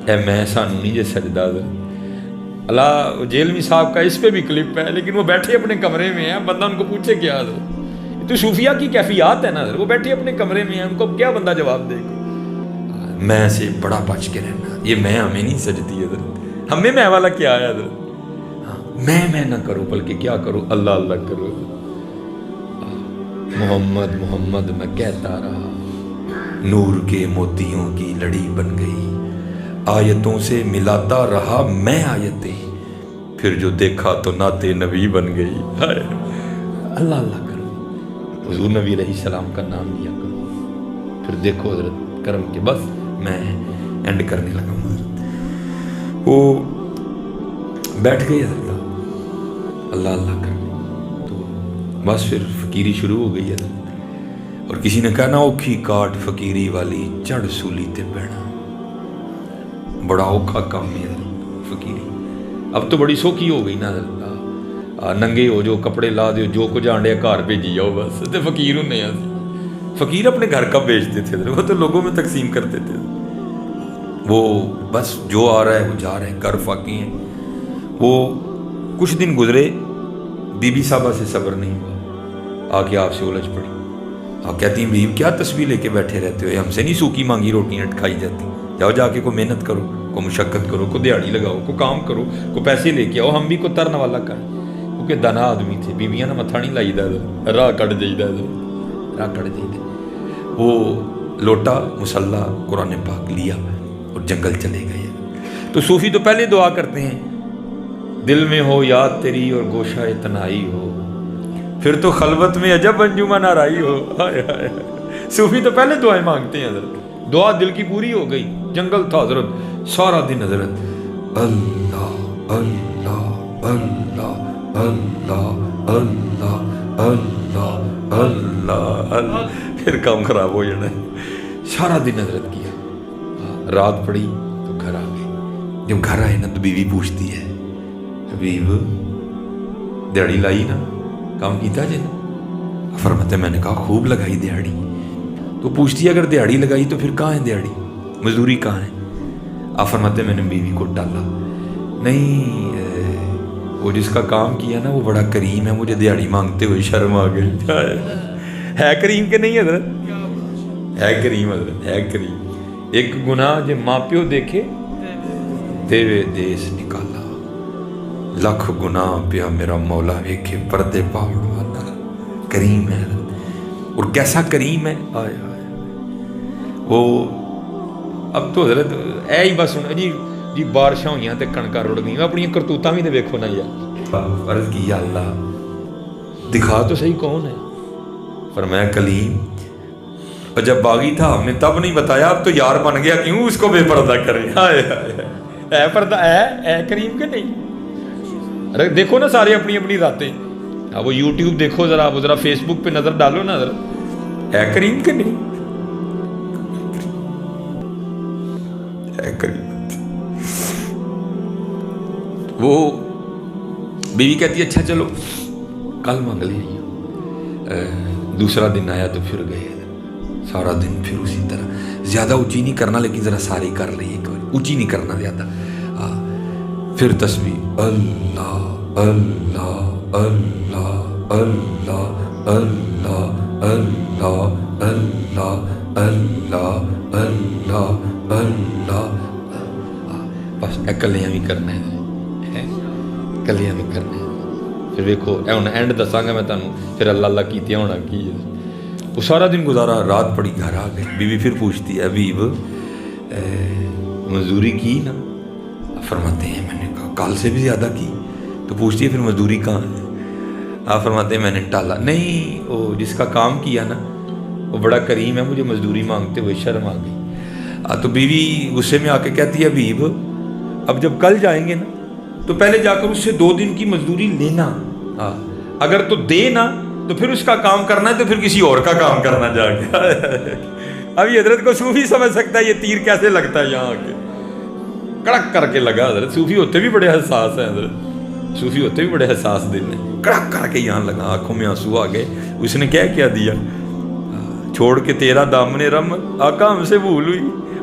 اے میں سانو نہیں جے سجدہ اللہ جیلمی صاحب کا اس پہ بھی کلپ ہے، لیکن وہ بیٹھے اپنے کمرے میں ہیں، بندہ ان کو پوچھے کیا حضرت، تو صوفیہ کی کیفیات ہے نا حضرت، وہ بیٹھے اپنے کمرے میں ہیں، ان کو کیا بندہ جواب دے گا؟ میں سے بڑا بچ کے رہنا، یہ میں ہمیں نہیں سجتی حضرت، ہمیں میں والا کیا ہے حضرت، میں نہ کرو بلکہ کیا کرو، اللہ اللہ کرو، محمد محمد میں کہتا رہا، نور کے موتیوں کی لڑی بن گئی، آیتوں سے ملاتا رہا میں آیتیں، پھر جو دیکھا تو نعت نبی بن گئی، اللہ اللہ کرو، حضور نبی علیہ السلام کا نام لیا کرو، پھر دیکھو حضرت کرم کے، بس میں اینڈ کرنے لگا ہوں حضرت، وہ بیٹھ گئی حضرت اللہ اللہ کر، تو بس پھر فقیری شروع ہو گئی حضرت، اور کسی نے کہا نا اوکھی کاٹ فقیری والی چڑھ سولی تے بہنا، بڑا اوکھا کام ہے حضرت فقیری، اب تو بڑی سوکھی ہو گئی نا حضرت، ننگے ہو جو کپڑے لا دیو جو کچھ آنڈے گھر بھیجی جاؤ بس، تے فقیر ہونے ہیں، فقیر اپنے گھر کا بیچتے تھے حضرت، وہ تو لوگوں میں تقسیم کرتے تھے، وہ بس جو آ رہا ہے وہ جا رہا ہے، گھر فاقی ہیں، وہ کچھ دن گزرے، بی بی صاحبہ سے صبر نہیں ہوا، آ کے آپ سے الجھ پڑی، آپ کہتی ہیں بیوی کیا تسبیح لے کے بیٹھے رہتے ہو، ہم سے نہیں سوکھی مانگی روٹیاں کھائی جاتی، جاؤ جا کے کوئی محنت کرو، کوئی مشقت کرو، کوئی دیہڑی لگاؤ، کوئی کام کرو، کوئی پیسے لے کے آؤ، ہم بھی کوئی ترن والا کریں، کیونکہ دانا آدمی تھے، بیویاں نہ متھا نہیں لائی دا، راہ کٹ جائی دا، راہ کٹ جائی دا، وہ لوٹا مسلح قرآن پاک لیا اور جنگل چلے گئے، تو صوفی تو پہلے دعا کرتے ہیں، دل میں ہو یاد تیری اور گوشہ تنہائی ہو، پھر تو خلوت میں عجب انجمن آرائی ہو، ہائے ہائے، صوفی تو پہلے دعائیں مانگتے ہیں حضرت، دعا دل کی پوری ہو گئی، جنگل تھا حضرت، سارا دن حضرت اللہ اللہ اللہ اللہ اللہ اللہ اللہ اللہ، پھر کام خراب ہو جانا ہے، سارا دن حضرت کیا، رات پڑی تو گھر آ گئے، جب گھر آئے نا تو بیوی پوچھتی ہے، حبیب دیہڑی لائی نا، کام کیتا جی نا، فرماتے میں نے کہا خوب لگائی دیہڑی، تو پوچھتی ہے اگر دیہڑی لگائی تو پھر کہاں ہے دیہڑی، مزدوری کہاں ہے، آپ فرماتے میں نے بیوی کو ڈالا، نہیں وہ جس کا کام کیا نا وہ بڑا کریم ہے، مجھے دیہڑی مانگتے ہوئے شرم آ گئی، ہے کریم کہ نہیں حضرت، ہے کریم حضرت، ہے کریم، ایک گناہ جو ماں پیو دیکھے دیوے دیس نکالا، لکھ گناہ پیا میرا مولا ویکھے پردے پاڑ والا، کریم ہے اور کیسا کریم ہے، آئے آئے وہ، اب تو حضرت اے ہی بس جی بارشاں ہوئیاں تے کڑکاں رڑ گئیں، اپنی کرتوتاں بھی تے ویکھو نا یار، عرض کی یا اللہ دکھا تو صحیح کون ہے، فرمایا کلیم، اور جب باغی تھا ہم نے تب نہیں بتایا، اب تو یار بن گیا کیوں اس کو بے پردہ کریں، آئے آئے اے پردہ اے کریم کہ نہیں، ارے دیکھو نا سارے اپنی اپنی راتیں، اب وہ یوٹیوب دیکھو ذرا، وہ ذرا فیس بک پہ نظر ڈالو نا ذرا، اے کریم کہ نہیں، اے کریم، وہ بیوی کہتی ہے اچھا چلو کل مانگ لے، دوسرا دن آیا تو پھر گئے، سارا دن پھر اسی طرح، زیادہ اونچی نہیں کرنا لیکن ذرا ساری کر لی، ایک بار اونچی نہیں کرنا زیادہ، پھر تسبیح اللہ اللہ اللہ اللہ اللہ اللہ اللہ اللہ اللہ اللہ، بس کلیاں بھی کرنا ہے، کلیاں بھی کرنا ہے، پھر ویکھو اے ہن اینڈ دساں گا میں تانوں، پھر اللہ اللہ کیتیا ہونا کی ہے، وہ سارا دن گزارا، رات پڑی گھر آ گئے، بیوی پھر پوچھتی ہے حبیب مزدوری کی نا، فرماتے ہیں میں نے کہا کل سے بھی زیادہ کی، تو پوچھتی ہے پھر مزدوری کہاں ہے، آپ فرماتے ہیں میں نے ٹالا، نہیں وہ جس کا کام کیا نا وہ بڑا کریم ہے، مجھے مزدوری مانگتے ہوئے شرم آ گئی، تو بیوی غصے میں آ کے کہتی ہے حبیب اب جب کل جائیں گے نا تو پہلے جا کر اس سے 2 دن کی مزدوری لینا، اگر تو دے نا تو پھر اس کا کام کرنا ہے، تو پھر کسی اور کا کام کرنا جا کے، اب یہ حضرت کو صوفی سمجھ سکتا ہے یہ تیر کیسے لگتا ہے، یہاں کے کڑک کر کے لگا، حضرت صوفی ہوتے بھی بڑے حساس ہیں، حضرت صوفی ہوتے بھی بڑے حساس دل ہیں، کڑک کر کے یہاں لگا، آنکھوں میں آنسو آ گئے، اس نے کیا دیا، چھوڑ کے تیرا دامن رم آقا ہم سے بھول ہوئی،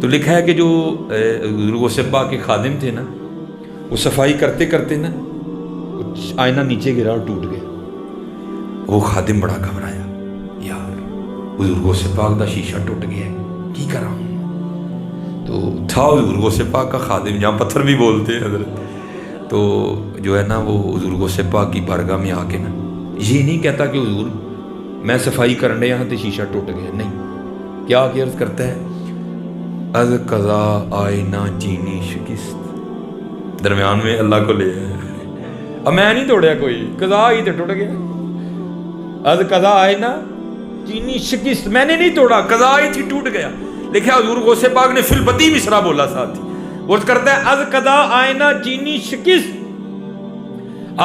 تو لکھا ہے کہ جو حضور غوث پاک کے خادم تھے نا، وہ صفائی کرتے کرتے نا آئینہ نیچے گرا اور ٹوٹ گیا۔ وہ خادم بڑا گھبرایا، یار حضور غوث پاک دا شیشہ ٹوٹ گیا ہے، کی کرا ہوں؟ تو تھا حضور غوث پاک کا خادم، جہاں پتھر بھی بولتے ہیں حضرت، تو جو ہے نا وہ حضور غوث پاک کی بارگاہ میں آ کے نا یہ نہیں کہتا کہ حضور میں صفائی کرنے یہاں تے شیشہ ٹوٹ گیا، نہیں، کیا عرض کرتا ہے، از قضا آئینہ چینی شکست، درمیان میں اللہ کو لے آیا، اب میں نہیں توڑیا کوئی، قضا ہی تے ٹوٹ گیا، از قضا آئینہ چینی شکست، میں نے نہیں توڑا، قضا ہی تھی ٹوٹ گیا۔ لکھا حضور غوث پاک نے فی البدی مصرع بولا ساتھ ہی، وہ کرتا ہے از قضا آئینہ چینی شکست،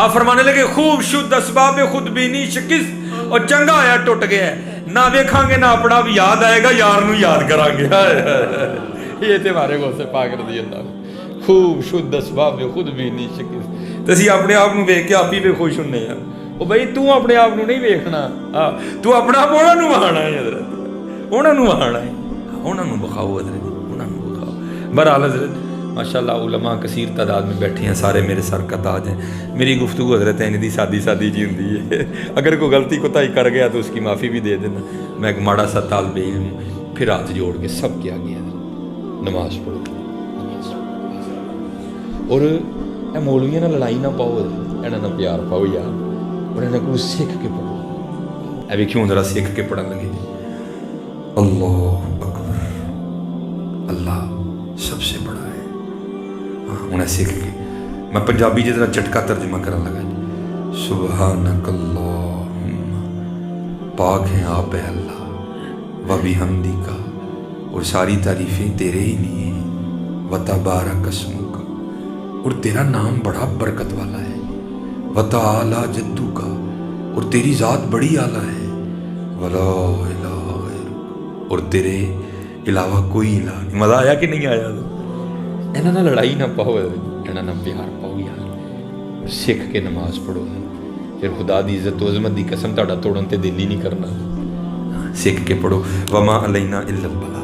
آپ فرمانے لگے خوب شد اسباب خود بینی شکست، اور چنگا آیا ٹوٹ گیا ہے، نہ دیکھاں گے نہ اپنا بھی یاد آئے گا، یار نو یاد کران گے۔ یہ تھے ہمارے غوث پاک رضی اللہ عنہ، خوب شد اسباب خود بینی شکست۔ تو اسی اپنے آپ نو ویکھ کے آپ ہی پہ خوش ہونے ہیں، او بھائی تو اپنے آپ نو نہیں ویکھنا، تو اپنا آپ انہاں نو وہانا ہے حضرت، انہاں نو وہانا ہے، انہاں نو بخاؤ حضرت، انہاں نو بخاؤ۔ بہرحال حضرت ماشاءاللہ علماء کثیر تعداد میں بیٹھے ہیں، سارے میرے سر کا تاج ہیں۔ میری گفتگو حضرت ہے سادی سادی جی ہوندی ہے، اگر کوئی غلطی کوتاہی کر گیا تو اس کی معافی بھی دے دینا، میں ایک ماڑا سا طالب علم ہوں۔ پھر ہاتھ جوڑ کے سب کے آگے نماز پڑھو، نماز پڑھو، اور اے مولویاں نہ لڑائی نہ پاؤ، انہاں نہ پیار پاؤ یار، اور انہاں کو سکھ کے پڑھو۔ اے ویکھیوں ذرا سکھ کے پڑھن لگے، اللہ اکبر، اللہ سب سے بڑا ہے۔ انہیں سیکھ کے میں پنجابی جی ذرا چٹکا ترجمہ کرنے لگا، سبحانک اللہم، پاک ہیں آپ اے اللہ، و بحمدک، اور ساری تعریفیں تیرے ہی لیے ہیں، و تبارک اسمک، اور تیرا نام بڑا برکت والا ہے، و تعالی جدک، اور تیری ذات بڑی اعلیٰ ہے، ولا الہ غیرک، اور تیرے علاوہ کوئی الہ نہیں۔ مزہ آیا کہ نہیں آیا؟ انہاں نہ لڑائی نہ پاؤ، انہاں نہ پیار پاؤ یار، سکھ کے نماز پڑھو، پھر خدا دی عزت و عظمت دی قسم تہاڈا توڑن تے دل ہی نہیں کرنا، سکھ کے پڑھو۔ وما علینا الا البلاغ۔